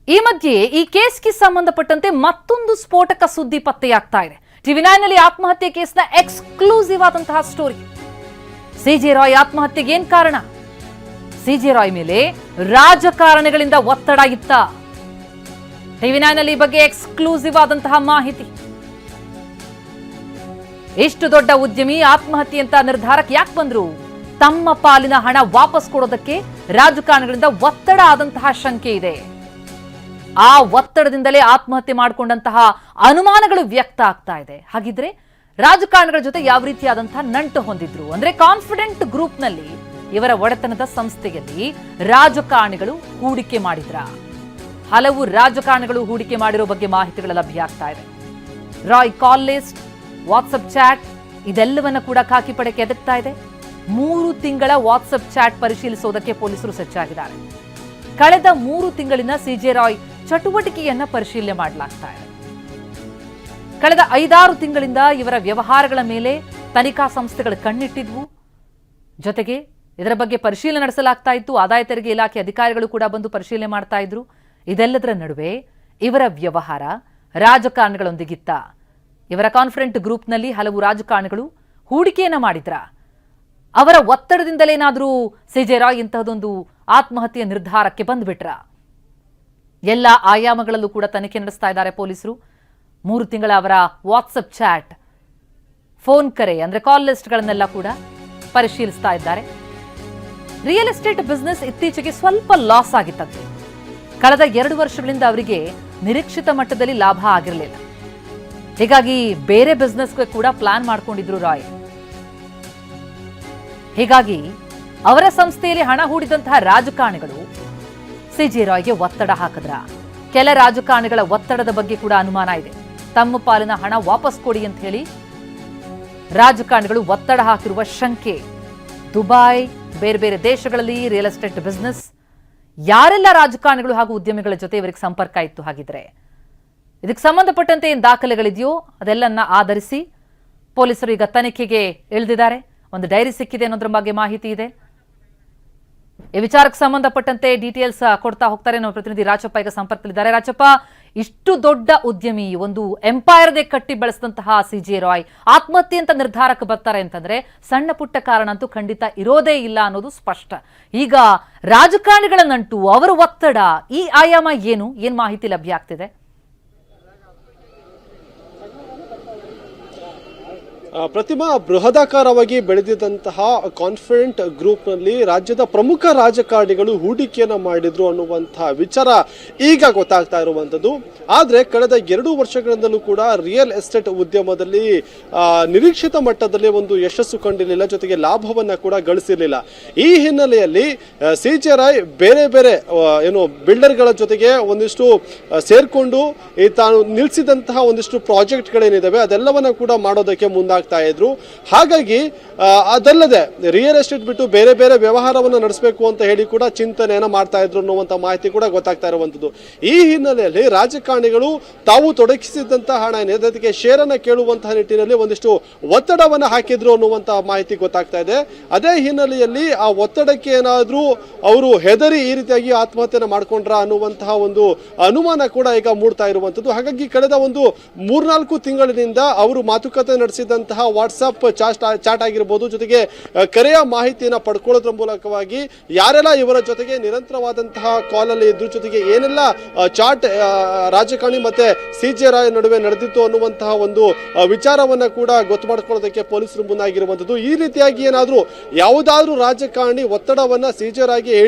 ಈ ಮಧ್ಯೆ ಈ ಕೇಸ್ಗೆ ಸಂಬಂಧಪಟ್ಟಂತೆ ಮತ್ತೊಂದು ಸ್ಫೋಟಕ ಸುದ್ದಿ ಪತ್ತೆಯಾಗ್ತಾ ಇದೆ. ಟಿವಿ9 ನಲ್ಲಿ ಆತ್ಮಹತ್ಯೆ ಕೇಸ್ನ ಎಕ್ಸ್ಕ್ಲೂಸಿವ್ ಆದಂತಹ ಸ್ಟೋರಿ. ಸಿಜೆ ರಾಯ್ ಆತ್ಮಹತ್ಯೆಗೆ ಏನ್ ಕಾರಣ? ಸಿಜೆ ರಾಯ್ ಮೇಲೆ ರಾಜಕಾರಣಿಗಳಿಂದ ಒತ್ತಡ ಇತ್ತ? ಟಿವಿ9 ನಲ್ಲಿ ಈ ಬಗ್ಗೆ ಎಕ್ಸ್ಕ್ಲೂಸಿವ್ ಆದಂತಹ ಮಾಹಿತಿ. ಇಷ್ಟು ದೊಡ್ಡ ಉದ್ಯಮಿ ಆತ್ಮಹತ್ಯೆ ಅಂತ ನಿರ್ಧಾರಕ್ಕೆ ಯಾಕೆ ಬಂದ್ರು? ತಮ್ಮ ಪಾಲಿನ ಹಣ ವಾಪಸ್ ಕೊಡೋದಕ್ಕೆ ರಾಜಕಾರಣಿಗಳಿಂದ ಒತ್ತಡ ಆದಂತಹ ಶಂಕೆ ಇದೆ. ಆ ಒತ್ತಡದಿಂದಲೇ ಆತ್ಮಹತ್ಯೆ ಮಾಡಿಕೊಂಡಂತಹ ಅನುಮಾನಗಳು ವ್ಯಕ್ತ ಆಗ್ತಾ ಇದೆ. ಹಾಗಿದ್ರೆ ರಾಜಕಾರಣಿಗಳ ಜೊತೆ ಯಾವ ರೀತಿಯಾದಂತಹ ನಂಟು ಹೊಂದಿದ್ರು ಅಂದ್ರೆ ಕಾನ್ಫಿಡೆಂಟ್ ಗ್ರೂಪ್ ನಲ್ಲಿ ಇವರ ಒಡೆತನದ ಸಂಸ್ಥೆಯಲ್ಲಿ ರಾಜಕಾರಣಿಗಳು ಹೂಡಿಕೆ ಮಾಡಿದ್ರ? ಹಲವು ರಾಜಕಾರಣಿಗಳು ಹೂಡಿಕೆ ಮಾಡಿರೋ ಬಗ್ಗೆ ಮಾಹಿತಿಗಳು ಲಭ್ಯ ಆಗ್ತಾ ಇದೆ. ರಾಯ್ ಕಾಲ್ ಲಿಸ್ಟ್, ವಾಟ್ಸ್ಆಪ್ ಚಾಟ್ ಇದೆಲ್ಲವನ್ನ ಕೂಡ ಖಾಕಿ ಪಡೆ ಕೆದಕ್ತಾ ಇದೆ. 3 ತಿಂಗಳ ವಾಟ್ಸ್ಆಪ್ ಚಾಟ್ ಪರಿಶೀಲಿಸುವುದಕ್ಕೆ ಪೊಲೀಸರು ಸಜ್ಜಾಗಿದ್ದಾರೆ. ಕಳೆದ 3 ತಿಂಗಳಿನ ಸಿಜೆ ರಾಯ್ ಚಟುವಟಿಕೆಯನ್ನ ಪರಿಶೀಲನೆ ಮಾಡಲಾಗ್ತಾ ಇದೆ. ಕಳೆದ 5-6 ತಿಂಗಳಿಂದ ಇವರ ವ್ಯವಹಾರಗಳ ಮೇಲೆ ತನಿಖಾ ಸಂಸ್ಥೆಗಳು ಕಣ್ಣಿಟ್ಟಿದ್ವು. ಜೊತೆಗೆ ಇದರ ಬಗ್ಗೆ ಪರಿಶೀಲನೆ ನಡೆಸಲಾಗ್ತಾ ಇತ್ತು. ಆದಾಯ ತೆರಿಗೆ ಇಲಾಖೆ ಅಧಿಕಾರಿಗಳು ಕೂಡ ಬಂದು ಪರಿಶೀಲನೆ ಮಾಡ್ತಾ ಇದ್ರು. ಇದೆಲ್ಲದರ ನಡುವೆ ಇವರ ವ್ಯವಹಾರ ರಾಜಕಾರಣಿಗಳೊಂದಿಗಿತ್ತ? ಇವರ ಕಾನ್ಫಿಡೆಂಟ್ ಗ್ರೂಪ್ನಲ್ಲಿ ಹಲವು ರಾಜಕಾರಣಿಗಳು ಹೂಡಿಕೆಯನ್ನ ಮಾಡಿದ್ರ? ಅವರ ಒತ್ತಡದಿಂದಲೇನಾದರೂ ಸಿಜೆ ರಾಯ್ ಇಂತಹದೊಂದು ಆತ್ಮಹತ್ಯೆಯ ನಿರ್ಧಾರಕ್ಕೆ ಬಂದ್ಬಿಟ್ರ? ಎಲ್ಲ ಆಯಾಮಗಳಲ್ಲೂ ಕೂಡ ತನಿಖೆ ನಡೆಸ್ತಾ ಇದ್ದಾರೆ ಪೊಲೀಸರು. 3 ತಿಂಗಳ ಅವರ ವಾಟ್ಸ್ಆಪ್ ಚಾಟ್, ಫೋನ್ ಕರೆ ಅಂದ್ರೆ ಕಾಲ್ ಲಿಸ್ಟ್ಗಳನ್ನೆಲ್ಲ ಕೂಡ ಪರಿಶೀಲಿಸ್ತಾ ಇದ್ದಾರೆ. ರಿಯಲ್ ಎಸ್ಟೇಟ್ ಬಿಸ್ನೆಸ್ ಇತ್ತೀಚೆಗೆ ಸ್ವಲ್ಪ ಲಾಸ್ ಆಗಿತ್ತಂತೆ. ಕಳೆದ 2 ವರ್ಷಗಳಿಂದ ಅವರಿಗೆ ನಿರೀಕ್ಷಿತ ಮಟ್ಟದಲ್ಲಿ ಲಾಭ ಆಗಿರಲಿಲ್ಲ. ಹೀಗಾಗಿ ಬೇರೆ ಬಿಸ್ನೆಸ್ಗೆ ಕೂಡ ಪ್ಲಾನ್ ಮಾಡ್ಕೊಂಡಿದ್ರು ರಾಯ್. ಹೀಗಾಗಿ ಅವರ ಸಂಸ್ಥೆಯಲ್ಲಿ ಹಣ ಹೂಡಿದಂತಹ ರಾಜಕಾರಣಿಗಳು ಸಿಜೆ ರಾಯ್ಗೆ ಒತ್ತಡ ಹಾಕಿದ್ರ? ಕೆಲ ರಾಜಕಾರಣಿಗಳ ಒತ್ತಡದ ಬಗ್ಗೆ ಕೂಡ ಅನುಮಾನ ಇದೆ. ತಮ್ಮ ಪಾಲಿನ ಹಣ ವಾಪಸ್ ಕೊಡಿ ಅಂತ ಹೇಳಿ ರಾಜಕಾರಣಿಗಳು ಒತ್ತಡ ಹಾಕಿರುವ ಶಂಕೆ. ದುಬೈ, ಬೇರೆ ಬೇರೆ ದೇಶಗಳಲ್ಲಿ ರಿಯಲ್ ಎಸ್ಟೇಟ್ ಬಿಸ್ನೆಸ್, ಯಾರೆಲ್ಲ ರಾಜಕಾರಣಿಗಳು ಹಾಗೂ ಉದ್ಯಮಿಗಳ ಜೊತೆ ಇವರಿಗೆ ಸಂಪರ್ಕ ಇತ್ತು? ಹಾಗಿದ್ರೆ ಇದಕ್ಕೆ ಸಂಬಂಧಪಟ್ಟಂತೆ ಏನ್ ದಾಖಲೆಗಳಿದೆಯೋ ಅದೆಲ್ಲನ್ನ ಆಧರಿಸಿ ಪೊಲೀಸರು ಈಗ ತನಿಖೆಗೆ ಇಳಿದಿದ್ದಾರೆ. ಒಂದು ಡೈರಿ ಸಿಕ್ಕಿದೆ ಅನ್ನೋದ್ರ ಬಗ್ಗೆ ಮಾಹಿತಿ ಇದೆ. ಈ ವಿಚಾರಕ್ಕೆ ಸಂಬಂಧಪಟ್ಟಂತೆ ಡೀಟೇಲ್ಸ್ ಕೊಡ್ತಾ ಹೋಗ್ತಾರೆ. ನಮ್ಮ ಪ್ರತಿನಿಧಿ ರಾಜಪ್ಪ ಈಗ ಸಂಪರ್ಕದಲ್ಲಿದ್ದಾರೆ. ರಾಜಪ್ಪ, ಇಷ್ಟು ದೊಡ್ಡ ಉದ್ಯಮಿ, ಒಂದು ಎಂಪೈರ್ದೇ ಕಟ್ಟಿ ಬೆಳೆಸಿದಂತಹ ಸಿಜೆ ರಾಯ್ ಆತ್ಮಹತ್ಯೆ ಅಂತ ನಿರ್ಧಾರಕ್ಕೆ ಬರ್ತಾರೆ ಅಂತಂದ್ರೆ ಸಣ್ಣ ಪುಟ್ಟ ಕಾರಣ ಅಂತೂ ಖಂಡಿತ ಇರೋದೇ ಇಲ್ಲ ಅನ್ನೋದು ಸ್ಪಷ್ಟ. ಈಗ ರಾಜಕಾರಣಿಗಳ ನಂಟು, ಅವರ ಒತ್ತಡ, ಈ ಆಯಾಮ ಏನ್ ಮಾಹಿತಿ ಲಭ್ಯ ಆಗ್ತಿದೆ? ಪ್ರತಿಮಾ, ಬೃಹದಾಕಾರವಾಗಿ ಬೆಳೆದಿದ್ದಂತಹ ಕಾನ್ಫಿಡೆಂಟ್ ಗ್ರೂಪ್ನಲ್ಲಿ ರಾಜ್ಯದ ಪ್ರಮುಖ ರಾಜಕಾರಣಿಗಳು ಹೂಡಿಕೆಯನ್ನು ಮಾಡಿದ್ರು ಅನ್ನುವಂತಹ ವಿಚಾರ ಈಗ ಗೊತ್ತಾಗ್ತಾ ಇರುವಂಥದ್ದು. ಆದರೆ ಕಳೆದ 2 ವರ್ಷಗಳಿಂದಲೂ ಕೂಡ ರಿಯಲ್ ಎಸ್ಟೇಟ್ ಉದ್ಯಮದಲ್ಲಿ ನಿರೀಕ್ಷಿತ ಮಟ್ಟದಲ್ಲಿ ಒಂದು ಯಶಸ್ಸು ಕಂಡಿರಲಿಲ್ಲ, ಜೊತೆಗೆ ಲಾಭವನ್ನು ಕೂಡ ಗಳಿಸಿರಲಿಲ್ಲ. ಈ ಹಿನ್ನೆಲೆಯಲ್ಲಿ ಸಿಜೆ ರಾಯ್ ಬೇರೆ ಬೇರೆ ಬಿಲ್ಡರ್ಗಳ ಜೊತೆಗೆ ಒಂದಿಷ್ಟು ಸೇರ್ಕೊಂಡು ತಾನು ನಿಲ್ಲಿಸಿದಂತಹ ಒಂದಿಷ್ಟು ಪ್ರಾಜೆಕ್ಟ್ಗಳೇನಿದಾವೆ ಅದೆಲ್ಲವನ್ನ ಕೂಡ ಮಾಡೋದಕ್ಕೆ ಮುಂದಾಗ್ತಾ ಇದ್ರು. ಹಾಗಾಗಿ ಅದಲ್ಲದೆ ರಿಯಲ್ ಎಸ್ಟೇಟ್ ಬಿಟ್ಟು ಬೇರೆ ಬೇರೆ ವ್ಯವಹಾರವನ್ನು ನಡೆಸಬೇಕು ಅಂತ ಹೇಳಿ ಕೂಡ ಚಿಂತನೆಯನ್ನ ಮಾಡ್ತಾ ಇದ್ರು ಅನ್ನುವಂಥ ಮಾಹಿತಿ ಕೂಡ ಗೊತ್ತಾಗ್ತಾ ಇರುವಂತದ್ದು. ಈ ಹಿನ್ನೆಲೆಯಲ್ಲಿ ರಾಜಕಾರಣಿಗಳು ತಾವು ತೊಡಗಿಸಿದಂತಹ ಹಣ ಅದಕ್ಕೆ ಶೇರನ್ನ ಕೇಳುವಂತಹ ನಿಟ್ಟಿನಲ್ಲಿ ಒಂದಿಷ್ಟು ಒತ್ತಡವನ್ನ ಹಾಕಿದ್ರು ಅನ್ನುವಂತಹ ಮಾಹಿತಿ ಗೊತ್ತಾಗ್ತಾ ಇದೆ. ಅದೇ ಹಿನ್ನೆಲೆಯಲ್ಲಿ ಆ ಒತ್ತಡಕ್ಕೆ ಏನಾದ್ರೂ ಅವರು ಹೆದರಿ ಈ ರೀತಿಯಾಗಿ ಆತ್ಮಹತ್ಯೆನ ಮಾಡ್ಕೊಂಡ್ರ ಅನ್ನುವಂತಹ ಒಂದು ಅನುಮಾನ ಕೂಡ ಈಗ ಮೂಡ್ತಾ ಇರುವಂತದ್ದು. ಹಾಗಾಗಿ ಕಳೆದ ಒಂದು 3-4 ತಿಂಗಳಿನಿಂದ ಅವರು ಮಾತುಕತೆ ನಡೆಸಿದಂತಹ ವಾಟ್ಸ್ಆಪ್ ಚಾಟ್ ಆಗಿರಬಹುದು, ಜೊತೆಗೆ ಕರೆಯ ಮಾಹಿತಿಯನ್ನು ಪಡ್ಕೊಳ್ಳೋದ್ರ ಮೂಲಕವಾಗಿ ಯಾರೆಲ್ಲ ಇವರ ಜೊತೆಗೆ ನಿರಂತರವಾದಂತಹ ಕಾಲ್ ಅಲ್ಲಿ ಇದ್ರು, ಜೊತೆಗೆ ಏನೆಲ್ಲ ಚಾಟ್ ರಾಜಕಾರಣಿ ಮತ್ತೆ ಸಿಜೆ ರಾಯ್ ನಡುವೆ ನಡೆದಿತ್ತು ಅನ್ನುವಂತಹ ಒಂದು ವಿಚಾರವನ್ನ ಕೂಡ ಗೊತ್ತು ಮಾಡಿಕೊಳ್ಳೋದಕ್ಕೆ ಪೊಲೀಸರು ಮುಂದಾಗಿರುವಂತದ್ದು. ಈ ರೀತಿಯಾಗಿ ಏನಾದ್ರೂ ಯಾವುದಾದ್ರೂ ರಾಜಕಾರಣಿ ಒತ್ತಡವನ್ನ ಸಿಜೆ ರಾಯ್ಗೆ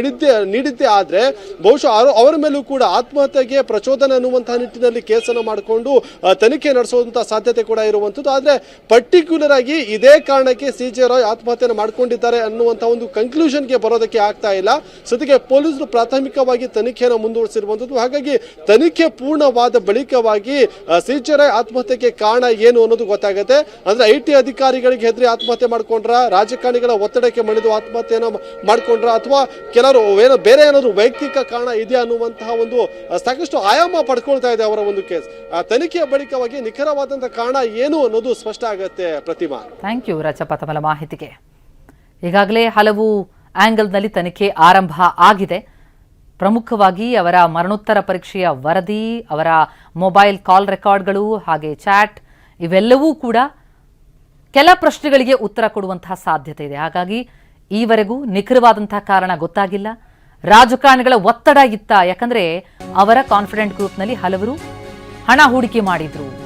ನೀಡಿದ್ದೇ ಆದ್ರೆ ಬಹುಶಃ ಅವರ ಮೇಲೂ ಕೂಡ ಆತ್ಮಹತ್ಯೆಗೆ ಪ್ರಚೋದನೆ ಅನ್ನುವಂತಹ ನಿಟ್ಟಿನಲ್ಲಿ ಕೇಸನ್ನು ಮಾಡಿಕೊಂಡು ತನಿಖೆ ನಡೆಸುವಂತಹ ಸಾಧ್ಯತೆ ಕೂಡ ಇರುವಂತದ್ದು. ಆದ್ರೆ ಪರ್ಟಿಕ್ಯುಲರ್ ಆಗಿ ಇದೇ ಕಾರಣಕ್ಕೆ ಸಿಜೆ ರಾಯ್ ಆತ್ಮಹತ್ಯೆಯನ್ನು ಮಾಡ್ಕೊಂಡಿದ್ದಾರೆ ಅನ್ನುವಂತಹ ಒಂದು ಕನ್ಕ್ಲೂಷನ್ಗೆ ಬರೋದಕ್ಕೆ ಆಗ್ತಾ ಇಲ್ಲ. ಸದ್ಯಕ್ಕೆ ಪೊಲೀಸರು ಪ್ರಾಥಮಿಕವಾಗಿ ತನಿಖೆಯನ್ನು ಮುಂದುವರಿಸಿರುವಂತದ್ದು. ಹಾಗಾಗಿ ತನಿಖೆ ಪೂರ್ಣವಾದ ಬಳಿಕವಾಗಿ ಸಿಜೆ ರಾಯ್ ಆತ್ಮಹತ್ಯೆಗೆ ಕಾರಣ ಏನು ಅನ್ನೋದು ಗೊತ್ತಾಗುತ್ತೆ. ಅಂದ್ರೆ ಐಟಿ ಅಧಿಕಾರಿಗಳಿಗೆ ಹೆದರಿ ಆತ್ಮಹತ್ಯೆ ಮಾಡ್ಕೊಂಡ್ರ, ರಾಜಕಾರಣಿಗಳ ಒತ್ತಡಕ್ಕೆ ಮಣಿದು ಆತ್ಮಹತ್ಯೆಯನ್ನು ಮಾಡ್ಕೊಂಡ್ರ, ಅಥವಾ ಕೆಲವರು ಬೇರೆ ಏನಾದ್ರು ವೈಯಕ್ತಿಕ ಕಾರಣ ಇದೆಯಾ ಅನ್ನುವಂತಹ ಒಂದು ಸಾಕಷ್ಟು ಆಯಾಮ ಪಡ್ಕೊಳ್ತಾ ಇದೆ ಅವರ ಒಂದು ಕೇಸ್. ತನಿಖೆಯ ಬಳಿಕವಾಗಿ ನಿಖರವಾದಂತಹ ಕಾರಣ ಏನು ಅನ್ನೋದು ಸ್ಪಷ್ಟ ಆಗುತ್ತೆ. ಪ್ರತಿಮಾ, ಥ್ಯಾಂಕ್ ಯು ರಾಜಪ್ಪ ತಮ್ಮ ಮಾಹಿತಿಗೆ. ಈಗಾಗಲೇ ಹಲವು ಆಂಗಲ್ನಲ್ಲಿ ತನಿಖೆ ಆರಂಭ ಆಗಿದೆ. ಪ್ರಮುಖವಾಗಿ ಅವರ ಮರಣೋತ್ತರ ಪರೀಕ್ಷೆಯ ವರದಿ, ಅವರ ಮೊಬೈಲ್ ಕಾಲ್ ರೆಕಾರ್ಡ್ಗಳು, ಹಾಗೆ ಚಾಟ್ ಇವೆಲ್ಲವೂ ಕೂಡ ಕೆಲ ಪ್ರಶ್ನೆಗಳಿಗೆ ಉತ್ತರ ಕೊಡುವಂತಹ ಸಾಧ್ಯತೆ ಇದೆ. ಹಾಗಾಗಿ ಈವರೆಗೂ ನಿಖರವಾದಂತಹ ಕಾರಣ ಗೊತ್ತಾಗಿಲ್ಲ. ರಾಜಕಾರಣಿಗಳ ಒತ್ತಡ ಇತ್ತ, ಯಾಕಂದ್ರೆ ಅವರ ಕಾನ್ಫಿಡೆಂಟ್ ಗ್ರೂಪ್ನಲ್ಲಿ ಹಲವರು ಹಣ ಹೂಡಿಕೆ ಮಾಡಿದ್ರು.